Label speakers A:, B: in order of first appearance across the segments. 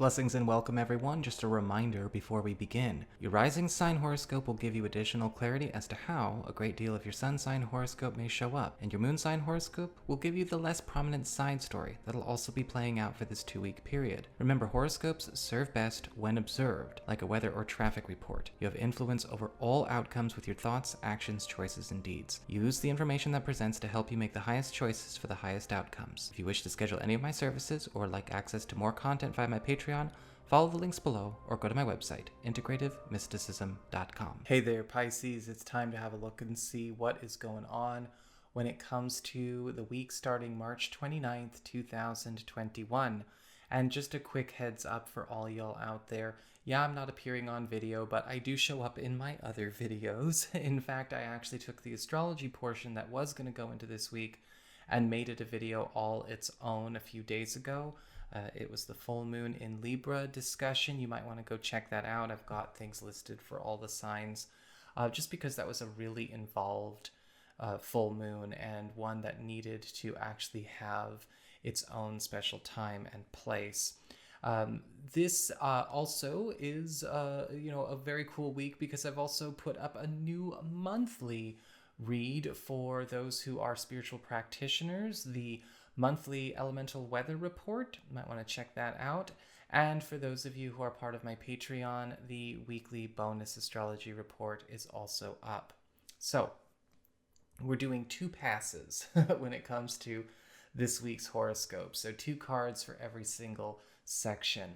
A: Blessings and welcome everyone. Just a reminder before we begin. Your rising sign horoscope will give you additional clarity as to how a great deal of your sun sign horoscope may show up, and your moon sign horoscope will give you the less prominent side story that'll also be playing out for this 2-week period. Remember, horoscopes serve best when observed, like a weather or traffic report. You have influence over all outcomes with your thoughts, actions, choices, and deeds. Use the information that presents to help you make the highest choices for the highest outcomes. If you wish to schedule any of my services or like access to more content via my Patreon, follow the links below or go to my website, integrativemysticism.com. Hey there, Pisces. It's time to have a look and see what is going on when it comes to the week starting March 29th, 2021. And just a quick heads up for all y'all out there. Yeah, I'm not appearing on video, but I do show up in my other videos. In fact, I actually took the astrology portion that was going to go into this week and made it a video all its own a few days ago. It was the full moon in Libra discussion. You might want to go check that out. I've got things listed for all the signs, just because that was a really involved full moon and one that needed to actually have its own special time and place. This also is, a very cool week because I've also put up a new monthly read for those who are spiritual practitioners, the monthly elemental weather report. You might want to check that out. And for those of you who are part of my Patreon, the weekly bonus astrology report is also up. So we're doing 2 passes when it comes to this week's horoscope. So 2 cards for every single section.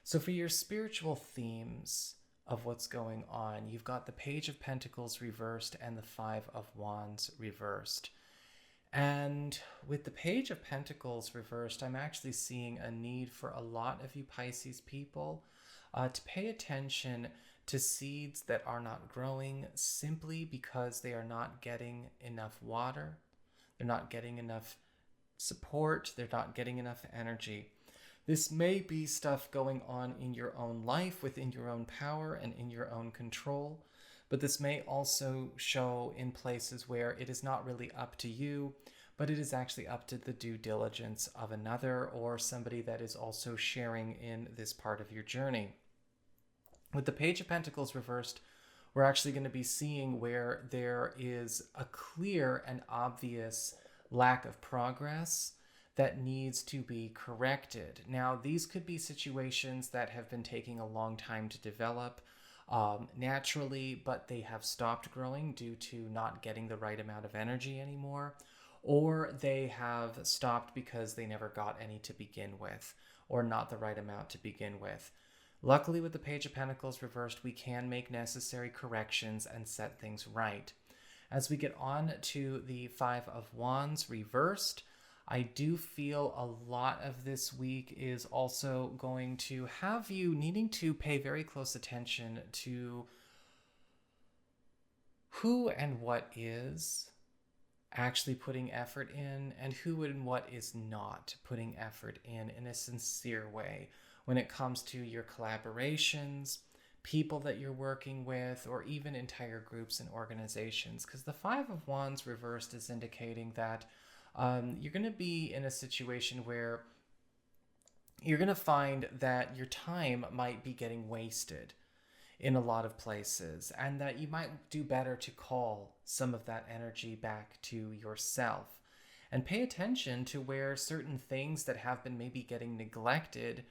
A: So for your spiritual themes of what's going on, you've got the Page of Pentacles reversed and the 5 of Wands reversed. And with the Page of Pentacles reversed, I'm actually seeing a need for a lot of you Pisces people to pay attention to seeds that are not growing simply because they are not getting enough water, they're not getting enough support, they're not getting enough energy. This may be stuff going on in your own life, within your own power and in your own control. But this may also show in places where it is not really up to you, but it is actually up to the due diligence of another or somebody that is also sharing in this part of your journey. With the Page of Pentacles reversed, we're actually going to be seeing where there is a clear and obvious lack of progress that needs to be corrected. Now, these could be situations that have been taking a long time to develop naturally, but they have stopped growing due to not getting the right amount of energy anymore, or they have stopped because they never got any to begin with, or not the right amount to begin with. Luckily, with the Page of Pentacles reversed, we can make necessary corrections and set things right. As we get on to the 5 of Wands reversed, I do feel a lot of this week is also going to have you needing to pay very close attention to who and what is actually putting effort in and who and what is not putting effort in a sincere way when it comes to your collaborations, people that you're working with, or even entire groups and organizations. Because the 5 of Wands reversed is indicating that you're going to be in a situation where you're going to find that your time might be getting wasted in a lot of places, and that you might do better to call some of that energy back to yourself and pay attention to where certain things that have been maybe getting neglected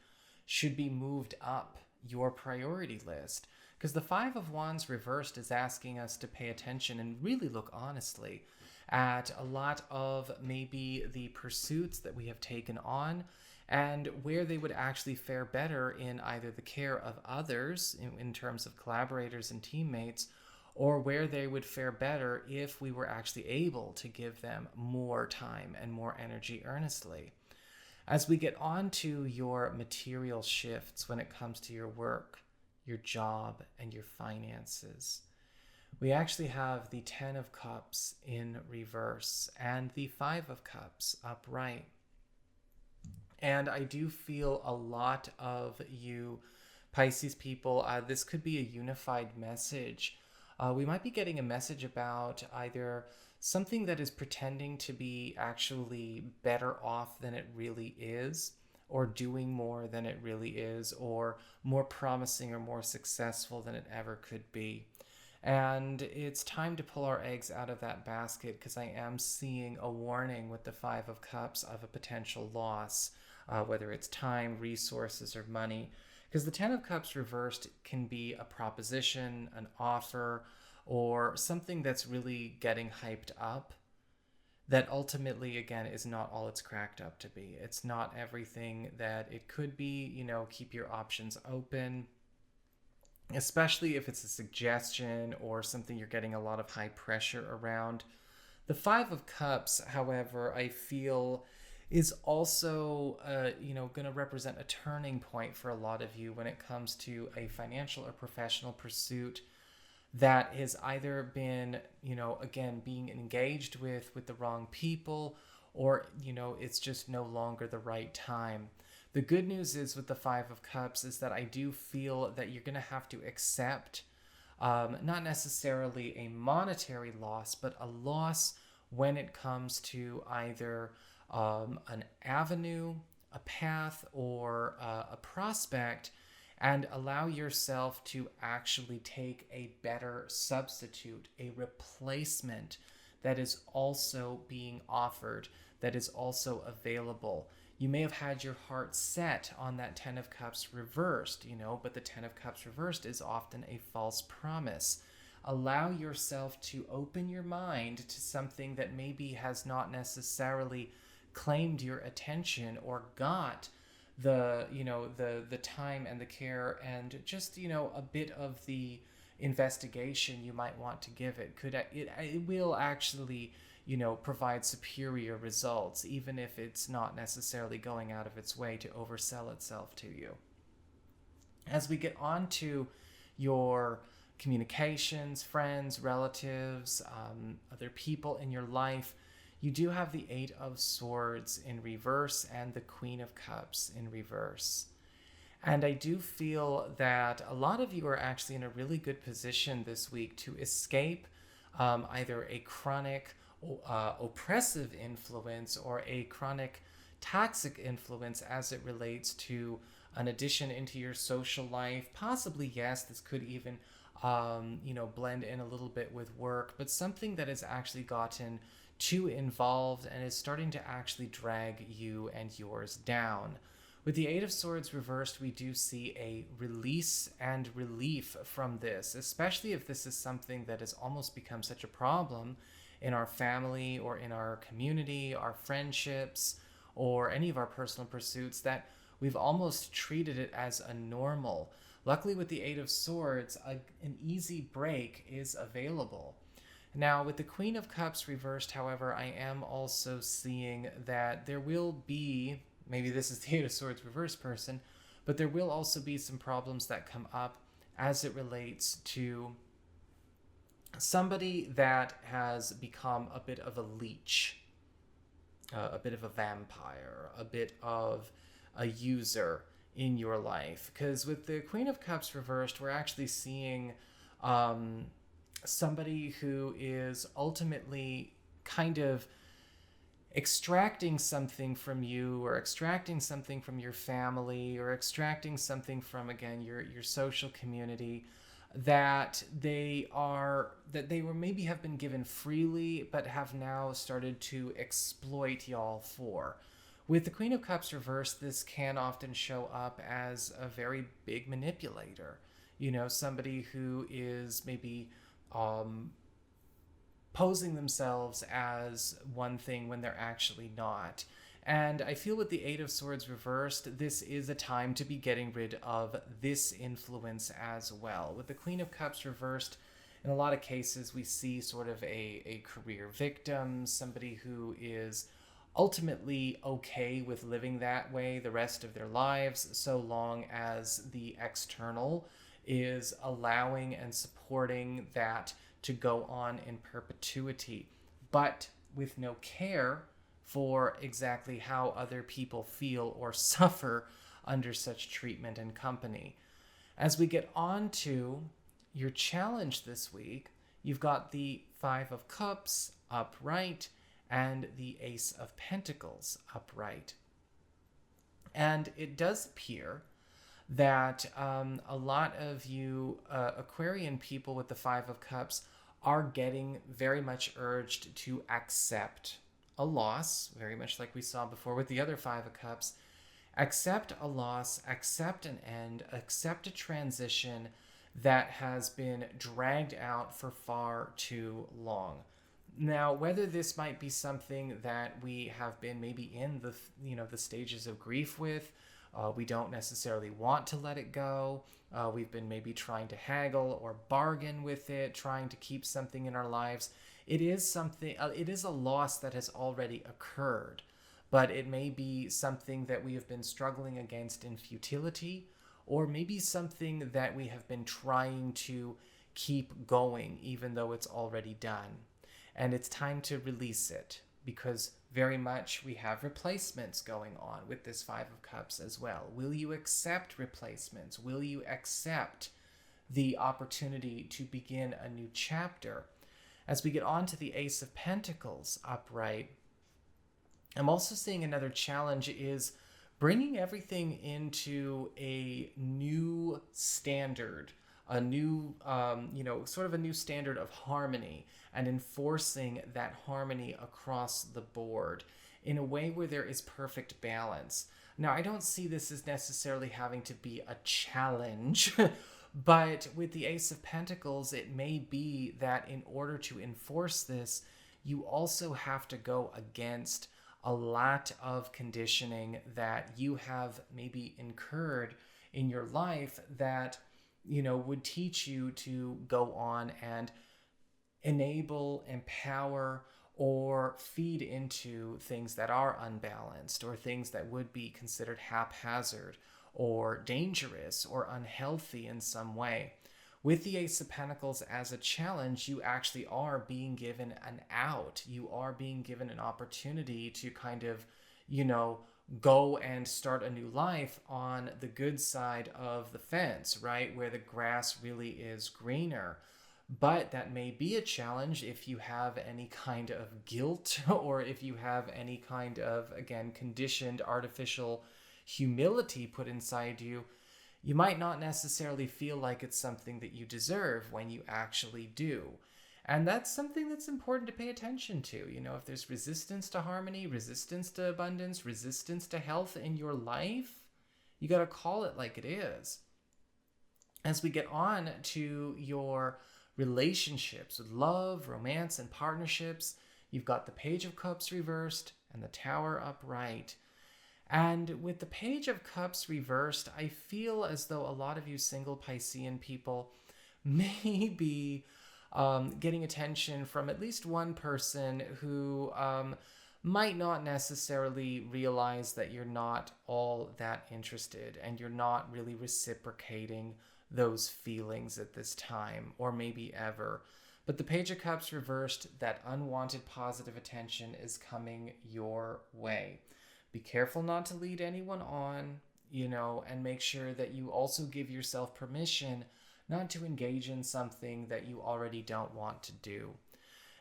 A: should be moved up your priority list. Because the 5 of Wands reversed is asking us to pay attention and really look honestly at a lot of maybe the pursuits that we have taken on and where they would actually fare better in either the care of others in terms of collaborators and teammates, or where they would fare better if we were actually able to give them more time and more energy earnestly. As we get on to your material shifts when it comes to your work, your job, and your finances, we actually have the 10 of Cups in reverse and the 5 of Cups upright. And I do feel a lot of you Pisces people, this could be a unified message. We might be getting a message about either something that is pretending to be actually better off than it really is, or doing more than it really is, or more promising or more successful than it ever could be. And it's time to pull our eggs out of that basket, because I am seeing a warning with the Five of Cups of a potential loss, whether it's time, resources, or money. Because the Ten of Cups reversed can be a proposition, an offer, or something that's really getting hyped up that ultimately, again, is not all it's cracked up to be. It's not everything that it could be. Keep your options open, especially if it's a suggestion or something you're getting a lot of high pressure around. The Five of Cups, however, I feel is also, going to represent a turning point for a lot of you when it comes to a financial or professional pursuit that has either been, again, being engaged with the wrong people, or, it's just no longer the right time. The good news is with the Five of Cups is that I do feel that you're going to have to accept not necessarily a monetary loss, but a loss when it comes to either an avenue, a path, or a prospect, and allow yourself to actually take a better substitute, a replacement that is also being offered, that is also available. You may have had your heart set on that Ten of Cups reversed, but the Ten of Cups reversed is often a false promise. Allow yourself to open your mind to something that maybe has not necessarily claimed your attention or got the time and the care and just a bit of the investigation you might want to give it. It will actually provide superior results, even if it's not necessarily going out of its way to oversell itself to you. As we get on to your communications, friends, relatives, other people in your life, you do have the Eight of Swords in reverse and the Queen of Cups in reverse. And I do feel that a lot of you are actually in a really good position this week to escape either a chronic oppressive influence or a chronic toxic influence as it relates to an addition into your social life. Possibly, yes, this could even blend in a little bit with work, but something that has actually gotten too involved and is starting to actually drag you and yours down. With the Eight of Swords reversed, we do see a release and relief from this, especially if this is something that has almost become such a problem in our family or in our community, our friendships, or any of our personal pursuits, that we've almost treated it as a normal. Luckily, with the Eight of Swords, an easy break is available. Now, with the Queen of Cups reversed, however, I am also seeing that there will be, maybe this is the Eight of Swords reversed person, but there will also be some problems that come up as it relates to somebody that has become a bit of a leech, a bit of a vampire, a bit of a user in your life. Because with the Queen of Cups reversed, we're actually seeing somebody who is ultimately kind of extracting something from you, or extracting something from your family, or extracting something from, again, your social community, that they were maybe have been given freely, but have now started to exploit y'all for. With the Queen of Cups reversed, this can often show up as a very big manipulator. Somebody who is maybe posing themselves as one thing when they're actually not. And I feel with the Eight of Swords reversed, this is a time to be getting rid of this influence as well. With the Queen of Cups reversed, in a lot of cases, we see sort of a career victim, somebody who is ultimately okay with living that way the rest of their lives, so long as the external is allowing and supporting that to go on in perpetuity, but with no care for exactly how other people feel or suffer under such treatment and company. As we get on to your challenge this week, you've got the Five of Cups upright and the Ace of Pentacles upright. And it does appear that a lot of you Aquarian people with the Five of Cups are getting very much urged to accept a loss, very much like we saw before with the other Five of Cups. Accept a loss, accept an end, accept a transition that has been dragged out for far too long. Now, whether this might be something that we have been maybe in the stages of grief with, we don't necessarily want to let it go. We've been maybe trying to haggle or bargain with it, trying to keep something in our lives. It is something. It is a loss that has already occurred, but it may be something that we have been struggling against in futility, or maybe something that we have been trying to keep going, even though it's already done. And it's time to release it, because very much we have replacements going on with this Five of Cups as well. Will you accept replacements? Will you accept the opportunity to begin a new chapter? As we get on to the Ace of Pentacles upright, I'm also seeing another challenge is bringing everything into a new standard, a new, sort of a new standard of harmony, and enforcing that harmony across the board in a way where there is perfect balance. Now, I don't see this as necessarily having to be a challenge, but with the Ace of Pentacles, it may be that in order to enforce this, you also have to go against a lot of conditioning that you have maybe incurred in your life that would teach you to go on and enable, empower, or feed into things that are unbalanced, or things that would be considered haphazard or dangerous or unhealthy in some way. With the Ace of Pentacles as a challenge, you actually are being given an out. You are being given an opportunity to kind of, go and start a new life on the good side of the fence, right? Where the grass really is greener. But that may be a challenge if you have any kind of guilt or if you have any kind of, again, conditioned artificial humility put inside you. You might not necessarily feel like it's something that you deserve when you actually do. And that's something that's important to pay attention to. If there's resistance to harmony, resistance to abundance, resistance to health in your life, you got to call it like it is. As we get on to your relationships with love, romance, and partnerships, you've got the Page of Cups reversed and the Tower upright. And with the Page of Cups reversed, I feel as though a lot of you single Piscean people may be getting attention from at least one person who might not necessarily realize that you're not all that interested and you're not really reciprocating those feelings at this time, or maybe ever. But the Page of Cups reversed, that unwanted positive attention is coming your way. Be careful not to lead anyone on, and make sure that you also give yourself permission not to engage in something that you already don't want to do.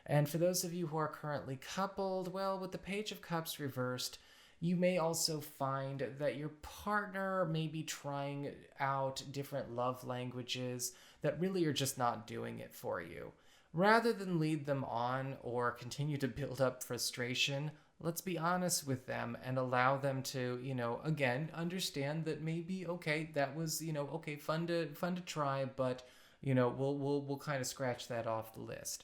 A: And for those of you who are currently coupled, well, with the Page of Cups reversed, you may also find that your partner may be trying out different love languages that really are just not doing it for you. Rather than lead them on or continue to build up frustration, let's be honest with them and allow them to, again, understand that maybe, okay, that was, okay, fun to try, but, we'll kind of scratch that off the list.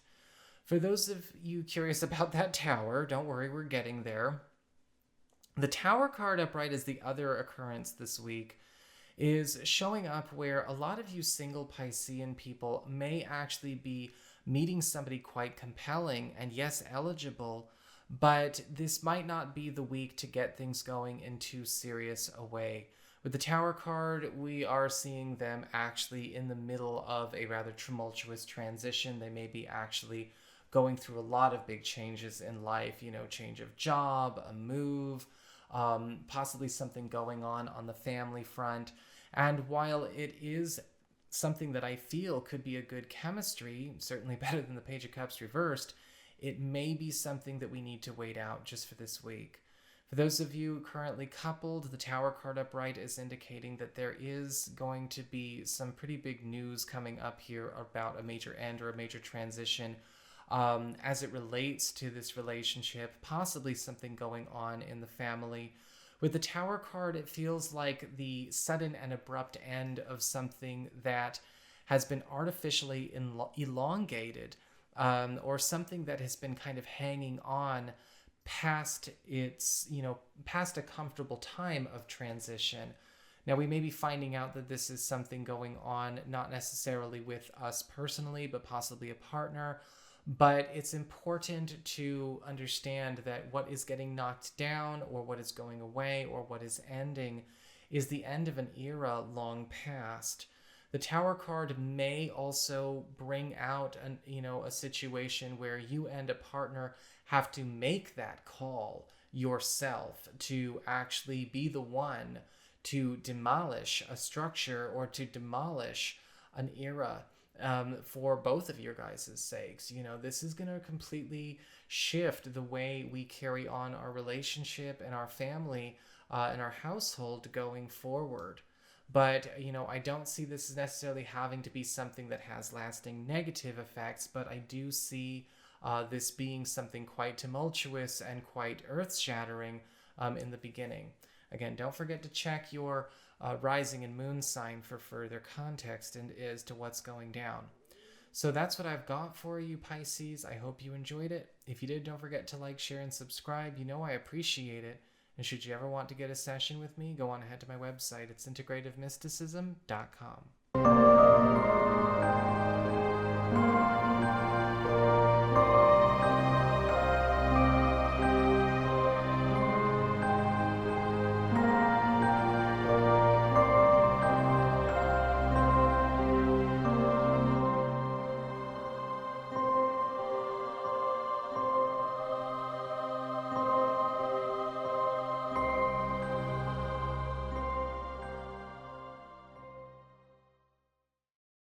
A: For those of you curious about that tower, don't worry, we're getting there. The Tower card upright is the other occurrence this week, is showing up where a lot of you single Piscean people may actually be meeting somebody quite compelling and yes, eligible, but this might not be the week to get things going in too serious a way. With the Tower card, we are seeing them actually in the middle of a rather tumultuous transition. They may be actually going through a lot of big changes in life, change of job, a move, possibly something going on the family front. And while it is something that I feel could be a good chemistry, certainly better than the Page of Cups reversed, it may be something that we need to wait out just for this week. For those of you currently coupled, the Tower card upright is indicating that there is going to be some pretty big news coming up here about a major end or a major transition as it relates to this relationship, possibly something going on in the family. With the Tower card, it feels like the sudden and abrupt end of something that has been artificially elongated, or something that has been kind of hanging on past its, past a comfortable time of transition. Now, we may be finding out that this is something going on, not necessarily with us personally, but possibly a partner. But it's important to understand that what is getting knocked down, or what is going away, or what is ending, is the end of an era long past. The Tower card may also bring out a situation where you and a partner have to make that call yourself to actually be the one to demolish a structure or to demolish an era, for both of your guys' sakes. This is going to completely shift the way we carry on our relationship and our family and our household going forward. But, I don't see this necessarily having to be something that has lasting negative effects, but I do see this being something quite tumultuous and quite earth-shattering in the beginning. Again, don't forget to check your rising and moon sign for further context and as to what's going down. So that's what I've got for you, Pisces. I hope you enjoyed it. If you did, don't forget to like, share, and subscribe. I appreciate it. And should you ever want to get a session with me, go on ahead to my website. It's integrativemysticism.com.